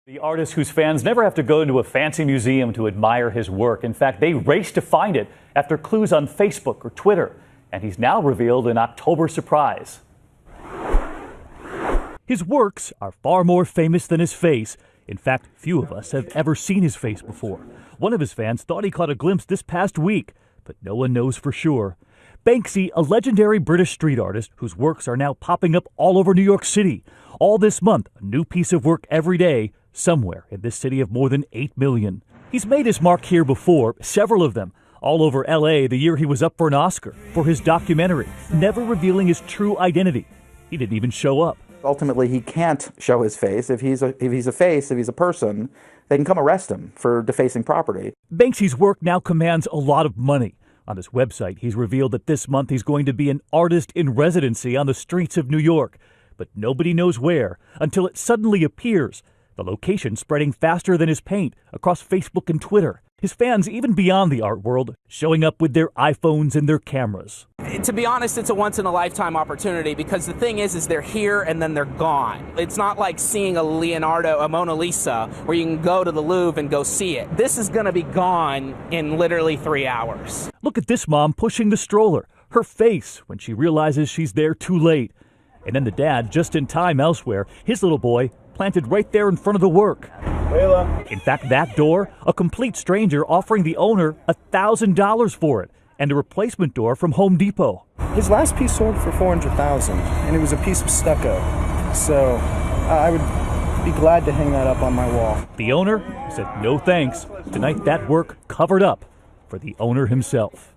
The artist whose fans never have to go into a fancy museum to admire his work. In fact, they race to find it after clues on Facebook or Twitter. And he's now revealed an October surprise. His works are far more famous than his face. In fact, few of us have ever seen his face before. One of his fans thought he caught a glimpse this past week, but no one knows for sure. Banksy, a legendary British street artist whose works are now popping up all over New York City. All this month, a new piece of work every day, somewhere in this city of more than 8 million. He's made his mark here before, several of them, all over L.A. the year he was up for an Oscar for his documentary, never revealing his true identity. He didn't even show up. Ultimately, he can't show his face. If he's a person, they can come arrest him for defacing property. Banksy's work now commands a lot of money. On his website, he's revealed that this month he's going to be an artist in residency on the streets of New York. But nobody knows where until it suddenly appears. The location spreading faster than his paint across Facebook and Twitter. His fans, even beyond the art world, showing up with their iPhones and their cameras. To be honest, it's a once-in-a-lifetime opportunity because the thing is they're here and then they're gone. It's not like seeing a Mona Lisa, where you can go to the Louvre and go see it. This is going to be gone in literally 3 hours. Look at this mom pushing the stroller, her face when she realizes she's there too late. And then the dad, just in time elsewhere, his little boy planted right there in front of the work. Layla. In fact, that door, a complete stranger offering the owner $1,000 for it and a replacement door from Home Depot. His last piece sold for $400,000, and it was a piece of stucco. So I would be glad to hang that up on my wall. The owner said no thanks. Tonight, that work covered up for the owner himself.